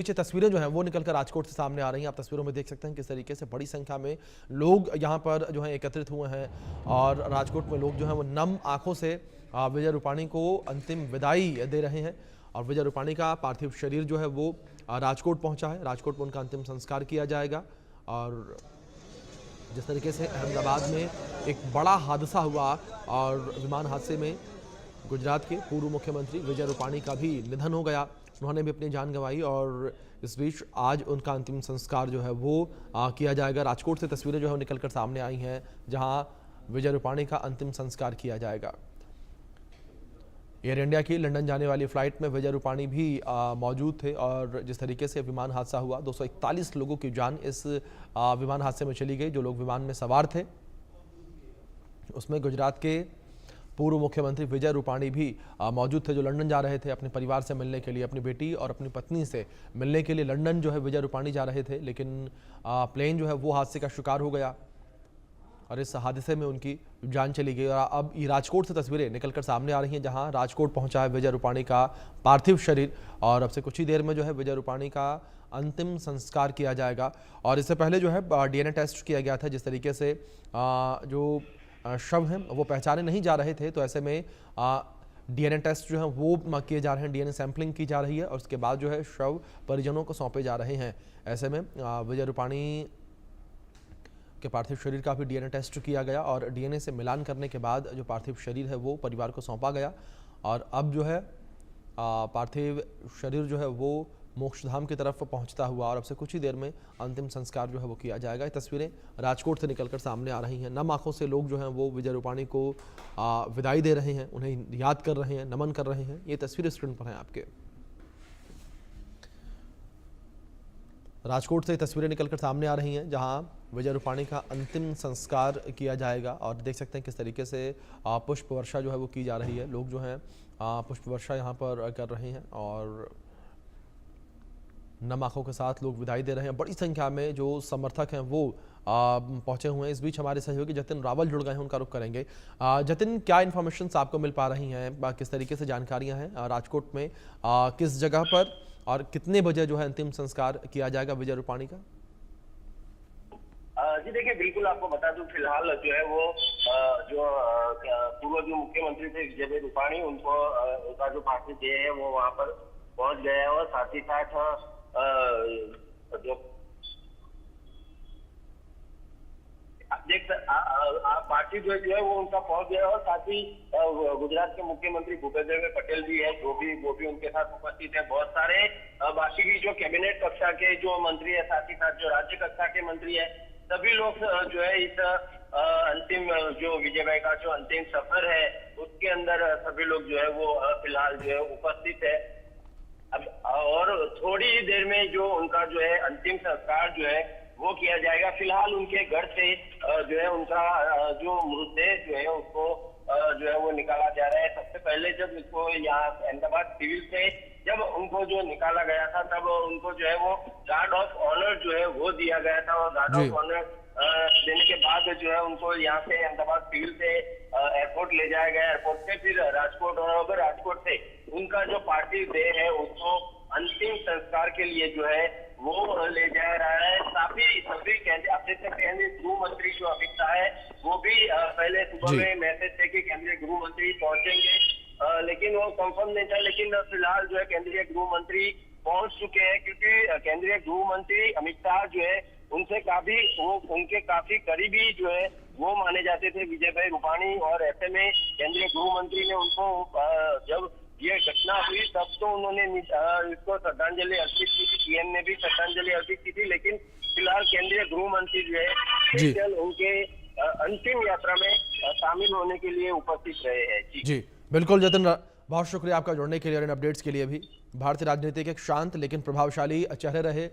पीछे तस्वीरें जो हैं वो निकलकर राजकोट से सामने आ रही हैं। आप तस्वीरों में देख सकते हैं किस तरीके से बड़ी संख्या में लोग यहाँ पर जो है एकत्रित हुए हैं और राजकोट में लोग जो हैं वो नम आंखों से विजय रूपाणी को अंतिम विदाई दे रहे हैं। और विजय रूपाणी का पार्थिव शरीर जो है वो राजकोट पहुंचा है। राजकोट में उनका अंतिम संस्कार किया जाएगा। और जिस तरीके से अहमदाबाद में एक बड़ा हादसा हुआ और विमान हादसे में गुजरात के पूर्व मुख्यमंत्री विजय रूपाणी का भी निधन हो गया, उन्होंने भी अपनी जान गंवाई। और इस बीच आज उनका अंतिम संस्कार जो है वो किया जाएगा। राजकोट से तस्वीरें जो है निकलकर सामने आई हैं जहां विजय रूपाणी का अंतिम संस्कार किया जाएगा। एयर इंडिया की लंदन जाने वाली फ्लाइट में विजय रूपाणी भी मौजूद थे और जिस तरीके से विमान हादसा हुआ 241 लोगों की जान इस विमान हादसे में चली गई। जो लोग विमान में सवार थे उसमें गुजरात के पूर्व मुख्यमंत्री विजय रूपाणी भी मौजूद थे, जो लंदन जा रहे थे अपने परिवार से मिलने के लिए, अपनी बेटी और अपनी पत्नी से मिलने के लिए लंदन जो है विजय रूपाणी जा रहे थे। लेकिन प्लेन जो है वो हादसे का शिकार हो गया और इस हादसे में उनकी जान चली गई। और अब ये राजकोट से तस्वीरें निकलकर सामने आ रही हैं जहां राजकोट पहुंचा है विजय रूपाणी का पार्थिव शरीर और अब से कुछ ही देर में जो है विजय रूपाणी का अंतिम संस्कार किया जाएगा। और इससे पहले जो है DNA टेस्ट किया गया था। जिस तरीके से जो शव हैं वो पहचाने नहीं जा रहे थे, तो ऐसे में DNA टेस्ट जो है वो किए जा रहे हैं, DNA सैंपलिंग की जा रही है और उसके बाद जो है शव परिजनों को सौंपे जा रहे हैं। ऐसे में विजय रूपाणी के पार्थिव शरीर का भी DNA टेस्ट किया गया और DNA से मिलान करने के बाद जो पार्थिव शरीर है वो परिवार को सौंपा गया। और अब जो है पार्थिव शरीर जो है वो मोक्षधाम की तरफ पहुंचता हुआ और अब से कुछ ही देर में अंतिम संस्कार जो है वो किया जाएगा। ये तस्वीरें राजकोट से निकलकर सामने आ रही हैं। नम आंखों से लोग जो हैं वो विजय रूपाणी को विदाई दे रहे हैं, उन्हें याद कर रहे हैं, नमन कर रहे हैं। ये तस्वीरें स्क्रीन पर हैं आपके। राजकोट से तस्वीरें निकलकर सामने आ रही हैं जहां विजय रूपाणी का अंतिम संस्कार किया जाएगा और देख सकते हैं किस तरीके से पुष्प वर्षा जो है वो की जा रही है। लोग जो हैं पुष्प वर्षा यहाँ पर कर रहे हैं और नम आंखों के साथ लोग विदाई दे रहे हैं। बड़ी संख्या में जो समर्थक हैं वो पहुंचे हुए हैं। इस बीच हमारे सहयोगी जतिन रावल जुड़ गए हैं, उनका रुख करेंगे। जतिन, क्या इन्फॉर्मेशन आपको मिल पा रही हैं, किस तरीके से जानकारियां हैं राजकोट में, किस जगह पर और कितने बजे जो है अंतिम संस्कार किया जाएगा विजय रूपाणी का? जी देखिए, बिल्कुल आपको बता दूं, फिलहाल जो है वो जो पूर्व जो मुख्यमंत्री थे विजय रूपाणी, उनका जो पार्थिव देह है वो वहां पर पहुंच गया है और साथ ही साथ जो पार्टी जो है वो उनका पहुंच गया और साथ ही गुजरात के मुख्यमंत्री भूपेंद्र पटेल भी है, वो भी उनके साथ उपस्थित है। बहुत सारे बाकी भी जो कैबिनेट कक्षा के जो मंत्री है, साथ ही साथ जो राज्य कक्षा के मंत्री है, सभी लोग जो है इस अंतिम जो विजय भाई का जो अंतिम सफर है उसके अंदर सभी लोग जो है वो फिलहाल जो है उपस्थित है। अब और थोड़ी ही देर में जो उनका जो है अंतिम संस्कार जो है वो किया जाएगा। फिलहाल उनके घर से जो है उनका जो मृतदेह जो है उसको जो है वो निकाला जा रहा है। सबसे पहले जब इसको यहाँ अहमदाबाद सिविल से जब उनको जो निकाला गया था तब उनको जो है वो गार्ड ऑफ ऑनर जो है वो दिया गया था और गार्ड ऑफ ऑनर देने के बाद जो है उनको यहाँ से अहमदाबाद सिविल से एयरपोर्ट ले जाया गया। एयरपोर्ट से फिर राजकोट और राजकोट से उनका जो पार्थिव देह है उसको अंतिम संस्कार के लिए जो है वो ले जा रहा है। सभी केंद्रीय गृह मंत्री जो अमित शाह है वो भी पहले सुबह में मैसेज थे कि केंद्रीय गृह मंत्री पहुंचेंगे, लेकिन वो कंफर्म नहीं था। लेकिन फिलहाल जो है केंद्रीय गृह मंत्री पहुंच चुके हैं क्योंकि केंद्रीय गृह मंत्री अमित शाह जो है उनके काफी करीबी जो है वो माने जाते थे विजय भाई रूपाणी। और ऐसे में केंद्रीय गृह मंत्री ने उनको जब ये घटना हुई तब तो उन्होंने इसको श्रद्धांजलि अर्पित की थी, पीएम ने भी श्रद्धांजलि अर्पित की थी। लेकिन फिलहाल केंद्रीय गृह मंत्री जो है स्पेशल उनके अंतिम यात्रा में शामिल होने के लिए उपस्थित रहे हैं। जी बिल्कुल जतिन, बहुत शुक्रिया आपका जुड़ने के लिए और इन अपडेट्स के लिए भी। भारतीय राजनीति के एक शांत लेकिन प्रभावशाली चेहरे रहे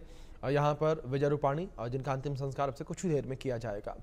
यहाँ पर विजय रूपाणी और जिनका अंतिम संस्कार अब से कुछ ही देर में किया जाएगा।